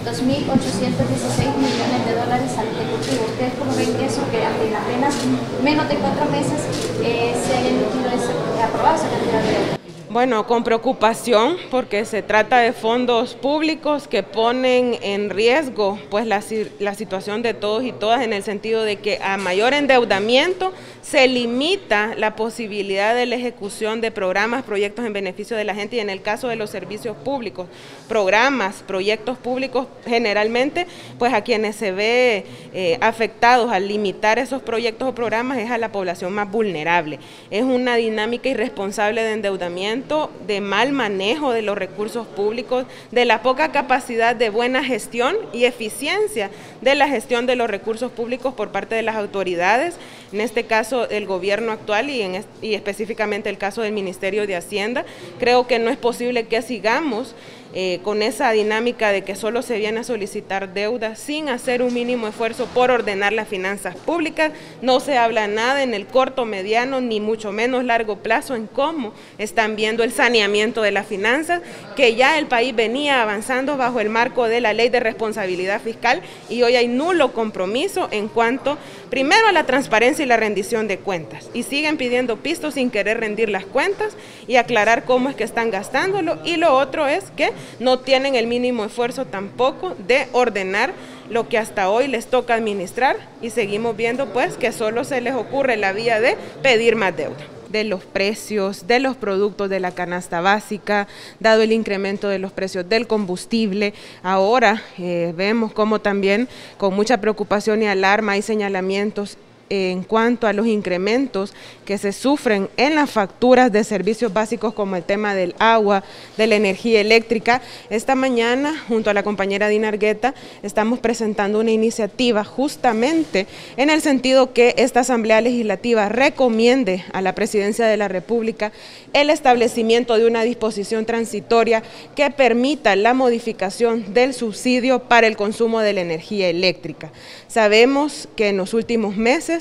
2.816 millones de dólares al Ejecutivo. ¿Ustedes cómo ven eso, que en apenas menos de 4 meses se haya emitido aprobado esa cantidad de deuda? Bueno, con preocupación, porque se trata de fondos públicos que ponen en riesgo pues la situación de todos y todas, en el sentido de que a mayor endeudamiento se limita la posibilidad de la ejecución de programas, proyectos en beneficio de la gente, y en el caso de los servicios públicos, programas, proyectos públicos, generalmente pues a quienes se ve afectados al limitar esos proyectos o programas es a la población más vulnerable. Es una dinámica irresponsable de endeudamiento, de mal manejo de los recursos públicos, de la poca capacidad de buena gestión y eficiencia de la gestión de los recursos públicos por parte de las autoridades, en este caso el gobierno actual y específicamente el caso del Ministerio de Hacienda. Creo que no es posible que sigamos con esa dinámica de que solo se viene a solicitar deuda sin hacer un mínimo esfuerzo por ordenar las finanzas públicas. No se habla nada en el corto, mediano, ni mucho menos largo plazo en cómo están viendo el saneamiento de las finanzas, que ya el país venía avanzando bajo el marco de la Ley de Responsabilidad Fiscal, y hoy hay nulo compromiso en cuanto, primero, a la transparencia y la rendición de cuentas, y siguen pidiendo pistos sin querer rendir las cuentas y aclarar cómo es que están gastándolo, y lo otro es que no tienen el mínimo esfuerzo tampoco de ordenar lo que hasta hoy les toca administrar, y seguimos viendo pues que solo se les ocurre la vía de pedir más deuda. De los precios, de los productos de la canasta básica, dado el incremento de los precios del combustible. Ahora vemos como también con mucha preocupación y alarma hay señalamientos en cuanto a los incrementos que se sufren en las facturas de servicios básicos, como el tema del agua, de la energía eléctrica. Esta mañana, junto a la compañera Dina Argueta, estamos presentando una iniciativa justamente en el sentido que esta Asamblea Legislativa recomiende a la Presidencia de la República el establecimiento de una disposición transitoria que permita la modificación del subsidio para el consumo de la energía eléctrica. Sabemos que en los últimos meses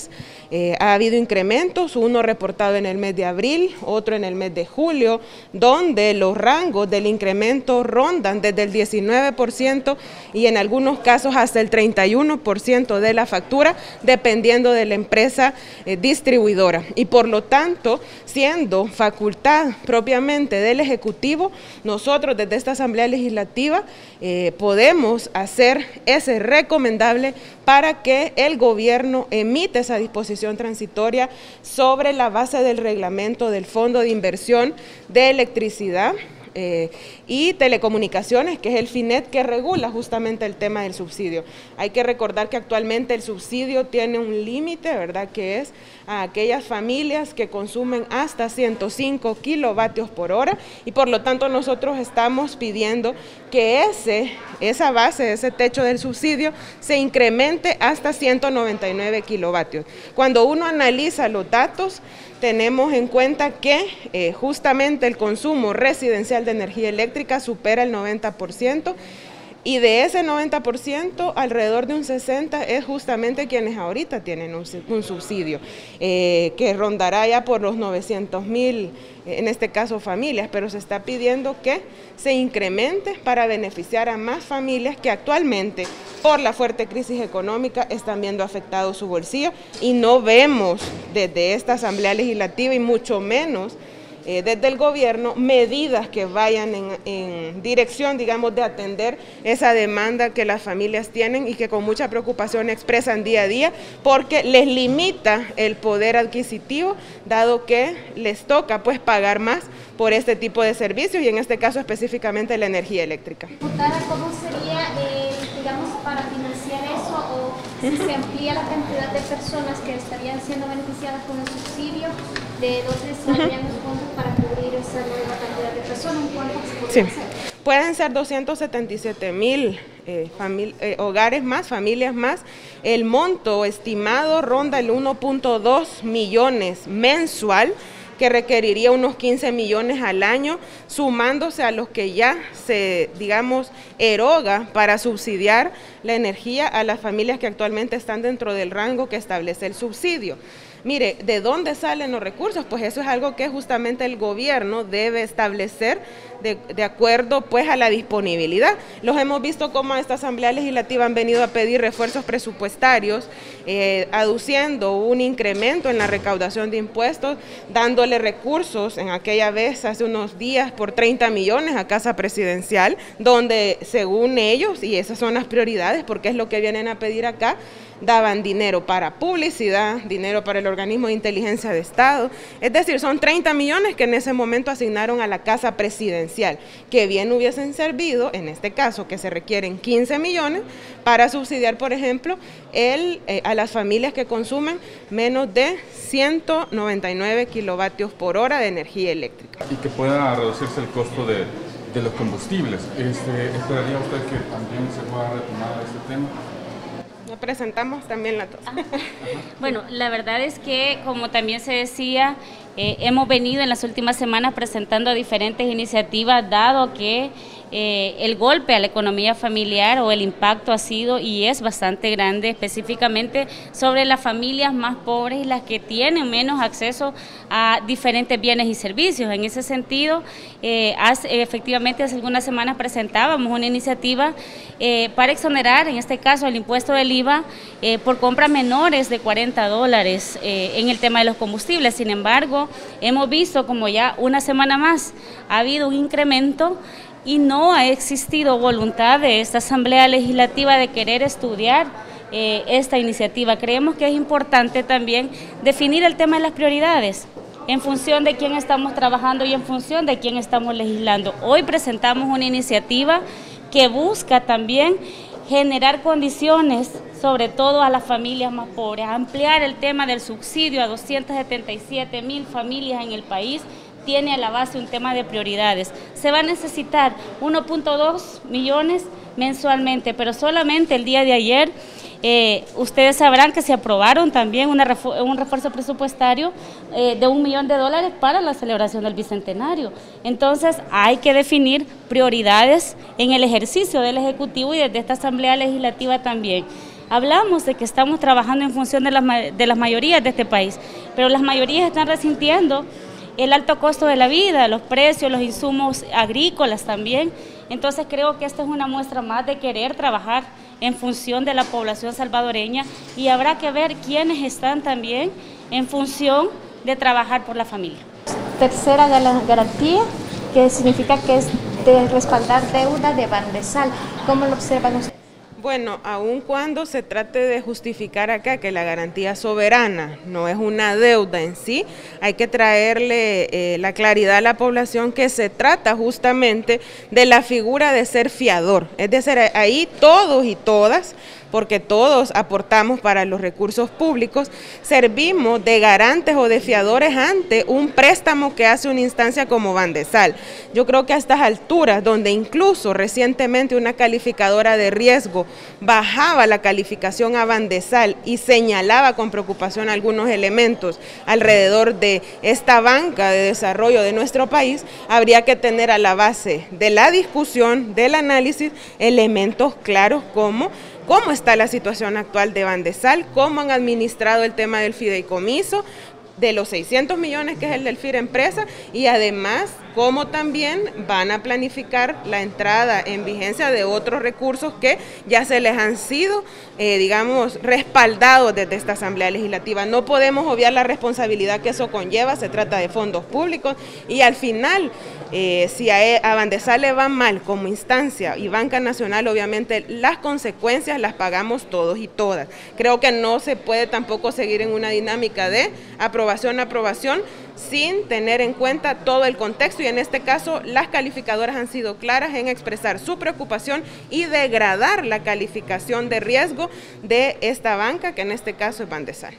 ha habido incrementos, uno reportado en el mes de abril, otro en el mes de julio, donde los rangos del incremento rondan desde el 19% y en algunos casos hasta el 31% de la factura, dependiendo de la empresa distribuidora. Y por lo tanto, siendo facultad propiamente del Ejecutivo, nosotros desde esta Asamblea Legislativa podemos hacer ese recomendable para que el gobierno emita esa disposición transitoria sobre la base del reglamento del Fondo de Inversión de Electricidad y Telecomunicaciones, que es el FINET, que regula justamente el tema del subsidio. Hay que recordar que actualmente el subsidio tiene un límite, ¿verdad?, que es a aquellas familias que consumen hasta 105 kilovatios por hora, y por lo tanto nosotros estamos pidiendo que esa base, ese techo del subsidio se incremente hasta 199 kilovatios. Cuando uno analiza los datos, tenemos en cuenta que justamente el consumo residencial de energía eléctrica supera el 90%, y de ese 90%, alrededor de un 60% es justamente quienes ahorita tienen un subsidio, que rondará ya por los 900,000, en este caso familias, pero se está pidiendo que se incremente para beneficiar a más familias que actualmente, por la fuerte crisis económica, están viendo afectado su bolsillo, y no vemos desde esta Asamblea Legislativa, y mucho menos desde el gobierno, medidas que vayan en dirección, digamos, de atender esa demanda que las familias tienen y que con mucha preocupación expresan día a día, porque les limita el poder adquisitivo, dado que les toca pues pagar más por este tipo de servicios, y en este caso específicamente la energía eléctrica. Diputada, ¿cómo sería, digamos, para financiar eso, o si se amplía la cantidad de personas que estarían siendo beneficiadas con el subsidio, de dónde saldrían los fondos para cubrir esa nueva cantidad de personas? ¿Cuánto se podría hacer? Pueden ser 277,000 hogares más, familias más. El monto estimado ronda el 1.2 millones mensual, que requeriría unos 15 millones al año, sumándose a los que ya se, digamos, eroga para subsidiar la energía a las familias que actualmente están dentro del rango que establece el subsidio. Mire, ¿de dónde salen los recursos? Pues eso es algo que justamente el gobierno debe establecer de acuerdo pues a la disponibilidad. Los hemos visto como a esta Asamblea Legislativa han venido a pedir refuerzos presupuestarios, aduciendo un incremento en la recaudación de impuestos, dándole recursos en aquella vez, hace unos días, por 30 millones a Casa Presidencial, donde según ellos, y esas son las prioridades, porque es lo que vienen a pedir acá, daban dinero para publicidad, dinero para el organismo de inteligencia de Estado, es decir, son 30 millones que en ese momento asignaron a la Casa Presidencial, que bien hubiesen servido, en este caso que se requieren 15 millones, para subsidiar, por ejemplo, a las familias que consumen menos de 199 kilovatios por hora de energía eléctrica. Y que pueda reducirse el costo de los combustibles. ¿Esperaría usted que también se pueda retomar este tema? Lo presentamos también la tos. Bueno, la verdad es que, como también se decía, hemos venido en las últimas semanas presentando diferentes iniciativas, dado que el golpe a la economía familiar o el impacto ha sido y es bastante grande, específicamente sobre las familias más pobres y las que tienen menos acceso a diferentes bienes y servicios. En ese sentido, efectivamente hace algunas semanas presentábamos una iniciativa para exonerar, en este caso, el impuesto del IVA por compras menores de $40 en el tema de los combustibles. Sin embargo, hemos visto como ya una semana más ha habido un incremento y no ha existido voluntad de esta Asamblea Legislativa de querer estudiar esta iniciativa. Creemos que es importante también definir el tema de las prioridades en función de quién estamos trabajando y en función de quién estamos legislando. Hoy presentamos una iniciativa que busca también generar condiciones, sobre todo a las familias más pobres, ampliar el tema del subsidio a 277,000 familias en el país. Tiene a la base un tema de prioridades. Se va a necesitar 1.2 millones mensualmente, pero solamente el día de ayer ustedes sabrán que se aprobaron también un refuerzo presupuestario de $1 millón para la celebración del Bicentenario. Entonces hay que definir prioridades en el ejercicio del Ejecutivo y desde esta Asamblea Legislativa también. Hablamos de que estamos trabajando en función de las mayorías de este país, pero las mayorías están resintiendo el alto costo de la vida, los precios, los insumos agrícolas también. Entonces creo que esta es una muestra más de querer trabajar en función de la población salvadoreña y habrá que ver quiénes están también en función de trabajar por la familia. Tercera garantía, que significa que es de respaldar deuda de Bandesal. ¿Cómo lo observan ustedes? Bueno, aun cuando se trate de justificar acá que la garantía soberana no es una deuda en sí, hay que traerle la claridad a la población que se trata justamente de la figura de ser fiador. Es decir, ahí todos y todas, porque todos aportamos para los recursos públicos, servimos de garantes o de fiadores ante un préstamo que hace una instancia como Bandesal. Yo creo que a estas alturas, donde incluso recientemente una calificadora de riesgo bajaba la calificación a Bandesal y señalaba con preocupación algunos elementos alrededor de esta banca de desarrollo de nuestro país, habría que tener a la base de la discusión, del análisis, elementos claros como cómo está la situación actual de Bandesal, cómo han administrado el tema del fideicomiso, de los 600 millones que es el del FIRA Empresa, y además cómo también van a planificar la entrada en vigencia de otros recursos que ya se les han sido, digamos, respaldados desde esta Asamblea Legislativa. No podemos obviar la responsabilidad que eso conlleva, se trata de fondos públicos y al final, si a Bandesal le va mal como instancia y Banca Nacional, obviamente las consecuencias las pagamos todos y todas. Creo que no se puede tampoco seguir en una dinámica de aprobación sin tener en cuenta todo el contexto y en este caso las calificadoras han sido claras en expresar su preocupación y degradar la calificación de riesgo de esta banca que en este caso es Bandesal.